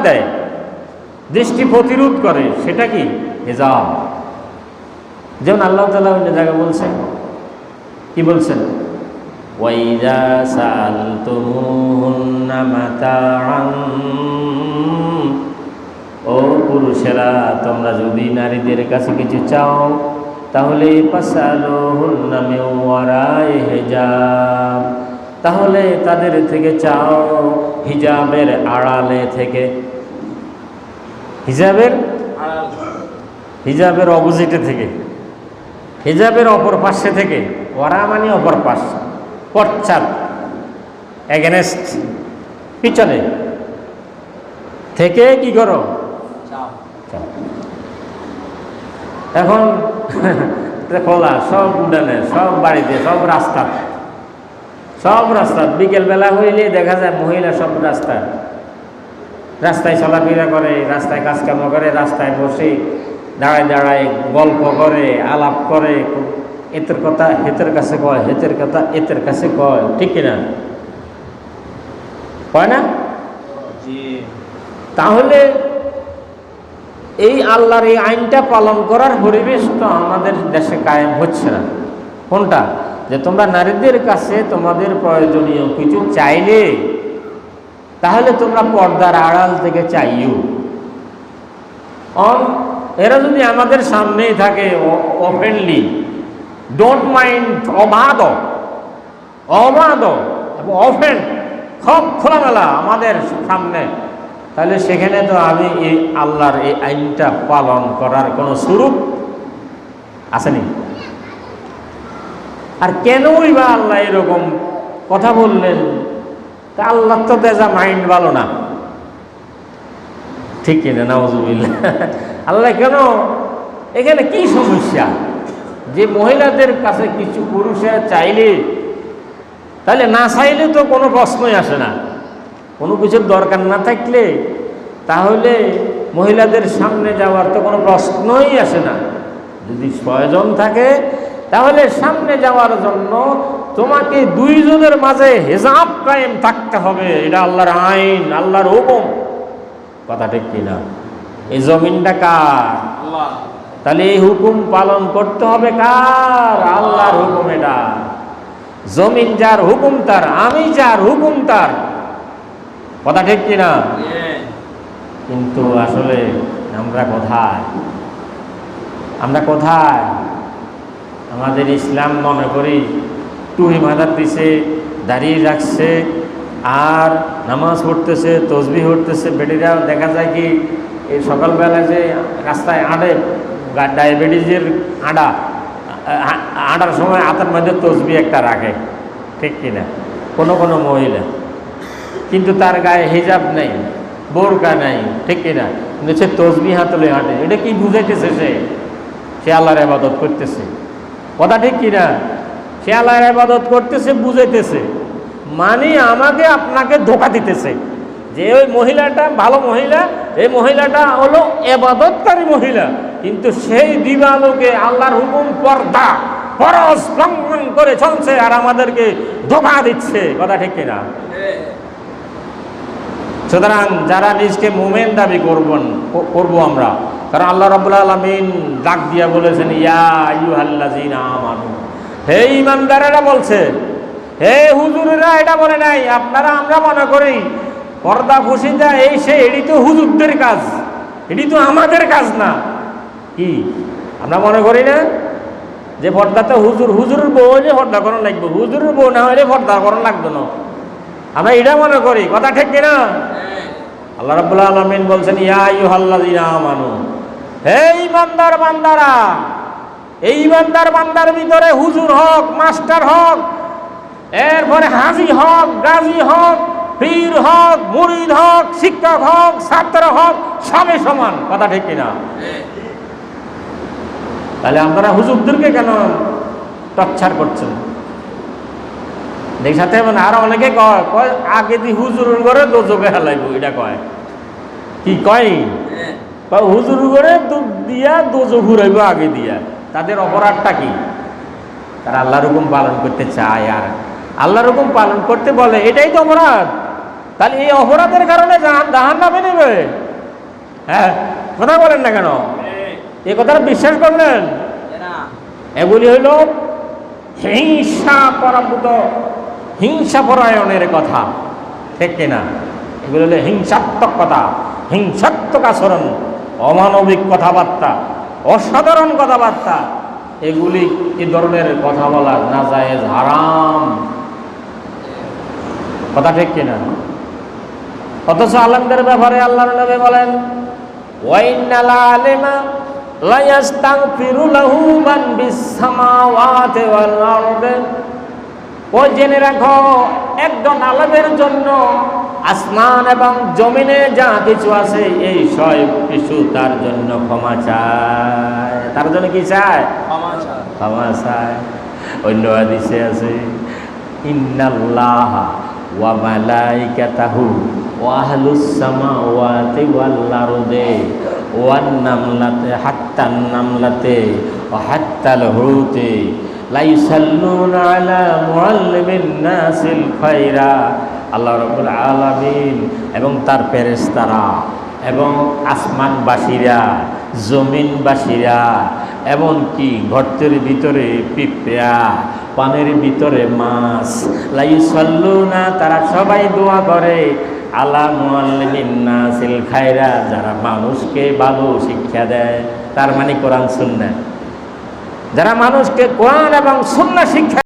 দেয়, দৃষ্টি প্রতিরোধ করে, সেটা কি? হিজাব। যেমন আল্লাহ তাআলা অন্য জায়গায় বলছেন, কি বলছেন? ওয়াইযা সাআলতুমুহুন্না মাতাআন, ও পুরুষেরা তোমরা যদি নারীদের কাছে কিছু চাও তাহলে ফাসআলুহুন্না মিন ওয়ারাই হিজাব, তাহলে তাদের থেকে চাও হিজাবের আড়ালে থেকে। হিজাবের অপোজিটে থেকে, হিজাবের অপর পাশে থেকে। ওয়ারা মানে অপর পাশ, পশ্চাৎ, এগেনেস্ট, পিছনে থেকে কি করো? এখন খোলা সব উঠানে, সব বাড়িতে, সব রাস্তা বিকেলবেলা হইলে দেখা যায় মহিলা সব রাস্তায় চলাফেরা করে, রাস্তায় কাজকাম করে, রাস্তায় বসে দাঁড়ায় দাঁড়ায় গল্প করে, আলাপ করে, এতের কথা হেতের কাছে কয়, হেতের কথা এতের কাছে কয়, ঠিক কিনা? কয় না? তাহলে এই আল্লাহর এই আইনটা পালন করার পরিবেশ তো আমাদের দেশে কায়েম হচ্ছে না। কোনটা? যে তোমরা নারীদের কাছে তোমাদের প্রয়োজনীয় কিছু চাইলে তাহলে তোমরা পর্দার আড়াল থেকে চাইও। এরা যদি আমাদের সামনেই থাকে ওপেনলি, ডোন্ট মাইন্ড, অবাধ এবং ওপেন, সব খোলামেলা আমাদের সামনে, তাহলে সেখানে তো আমি এই আল্লাহর এই আইনটা পালন করার কোনো স্বরূপ আসেনি। আর কেনই বা আল্লাহ এরকম কথা বললেন? তা আল্লাহ তো দেজা মাইন্ড ভালো না, ঠিক কিনা? নাউজুবিল্লাহ। আল্লাহ কেন, এখানে কি সমস্যা যে মহিলাদের কাছে কিছু পুরুষেরা চাইলে, তাহলে না চাইলে তো কোনো প্রশ্নই আসে না। কোনো কিছুর দরকার না থাকলে তাহলে মহিলাদের সামনে যাওয়ার তো কোনো প্রশ্নই আসে না। যদি প্রয়োজন থাকে তাহলে সামনে যাওয়ার জন্য তোমাকে দুইজনের মাঝে হিজাব কায়েম থাকতে হবে। এটা আল্লাহর আইন, আল্লাহর হুকুম, কথা ঠিক কিনা? এই জমিনটা কার? আল্লাহ। তাহলে এই হুকুম পালন করতে হবে কার? আল্লাহর হুকুম। এটা জমিন যার, হুকুম তার, আমি যার, হুকুম তার, কথা ঠিক কিনা? কিন্তু আসলে আমরা কোথায়? আমাদের ইসলাম মনে করি টুপি মাথার দিছে, দাঁড়িয়ে রাখছে, আর নামাজ পড়তেছে, তসবিহ পড়তেছে। বেটিরা দেখা যায় কি এই সকালবেলায় যে রাস্তায় আড়ে, ডায়াবেটিসের আড়ার সময় হাতের মধ্যে তসবিহ একটা রাখে, ঠিক কিনা? কোনো মহিলা, কিন্তু তার গায়ে হিজাব নেই, বোরকা নাই, ঠিক কিনা? কিন্তু সে তসবিহ হাতলে হাঁটে। এটা কি বুঝাইতেছে? সে আল্লাহর ইবাদত করতেছে, কথা ঠিক কিনা? সে আল্লাহর ইবাদত করতেছে, বুঝাইতেছে, মানে আমাকে আপনাকে ধোঁকা দিতেছে যে ওই মহিলাটা ভালো মহিলা, এই মহিলাটা হলো ইবাদতকারী মহিলা, কিন্তু সেই দিবালোকে আল্লাহর হুকুম পর্দা ফরজ লঙ্ঘন করে চলছে আর আমাদেরকে ধোঁকা দিচ্ছে, কথা ঠিক কিনা? সুতরাং যারা নিজকে মুমিন দাবি করবো আমরা, কারণ আল্লাহ রাব্বুল আলামিন ডাক দিয়া বলেছেন, ইয়া আইয়ুহাল্লাযীনা আমানু, হে ঈমানদারেরা বলছে, হে হুজুরেরা এটা বলে নাই। আমরা মনে করি পর্দা খুশিদা এই সে, এটি তো হুজুরদের কাজ, এটি তো আমাদের কাজ না। কি আমরা মনে করি না যে পর্দা তো হুজুরের বউ হলে পর্দা করানো লাগবে, হুজুরের বউ না হলে পর্দা করানো লাগবে না, আমরা এটা মনে করি, কথা ঠিক কিনা? আল্লাহ রাব্বুল আলামিন বলছেন, ইয়া আইয়ুহাল্লাযীনা আমানু, হে ঈমানদার বান্দারা। এই ঈমানদার বান্দার ভিতরে হুজুর হক, মাস্টার হক, এরপরে হাজি হক, গাজী হক, পীর হক, মুরিদ হক, শিক্ষক হক, ছাত্র হক, সবে সমান, কথা ঠিক কিনা? তাহলে আপনারা হুজুরদেরকে কেন টর্চার করছেন? দেখ সাথে আরো অনেকে কয় আগে দি হুজুরের ঘরে দোজকে হেলাইব, এটা কয়। কি কয়? হুজুর ঘরে দুধ দিয়া দোজো ঘুরাইব আগে দিয়া। তাদের অপরাধটা কি? তারা আল্লাহর হুকুম পালন করতে চায়, আর আল্লাহর হুকুম পালন করতে বলে, এটাই তো অপরাধ। তাহলে এই অপরাধের কারণে জাহান্নামে নেবে? হ্যাঁ, কথা বলেন না কেন? এই কথাটা বিশ্বাস করলেন? এগুলি হইল হিংসা পরায়ণের কথা, ঠিক কিনা? এগুলো হলো হিংসাত্মক কথা, হিংসাত্মক আচরণ, অমানবিক কথাবার্তা, অসাধারণ কথাবার্তা। এগুলি এই ধরনের কথা বলা নাজায়েজ, হারাম কথা, ঠিক কিনা? অথচ আলেমদের ব্যাপারে আল্লাহর নবী বলেন, ওয়াইন্নাল আলিমা লা ইস্তাগফিরু লাহু মান বিস সামাওয়াতি ওয়াল আরদি। ও জেনে রাখো, একজন আলেমের জন্য আসমান এবং জমিনে যা কিছু আছে এই সব কিছু তার জন্য ক্ষমা চায়। তার জন্য কি চায়? ক্ষমা চায়। অন্য হাদিসে আছে, ইন্নাল্লাহা ওয়া মালাইকাতাহু ওয়া আহলুস সামাওয়াতি ওয়াল আরদি ওয়ান নামলাতে হাত্তান নামলাতে ওয়া হাত্তাল হুতি লা ইউসাল্লুনা আলা মুআল্লিমিন নাসিল খায়রা। আল্লাহ রাব্বুল আলামিন এবং তার ফেরেশতারা এবং আসমানবাসীরা, জমিনবাসীরা, এমনকি গর্তের ভিতরে পিঁপড়া, পানের ভিতরে মাছ, লা ইউসাল্লুনা, তারা সবাই দোয়া করে, আলা মুআল্লিমিন নাসিল খায়রা, যারা মানুষকে ভালো শিক্ষা দেয়। তার মানে কোরআন সুন্নাহ, যারা মানুষকে কোরআন এবং সুন্নাহ শিক্ষা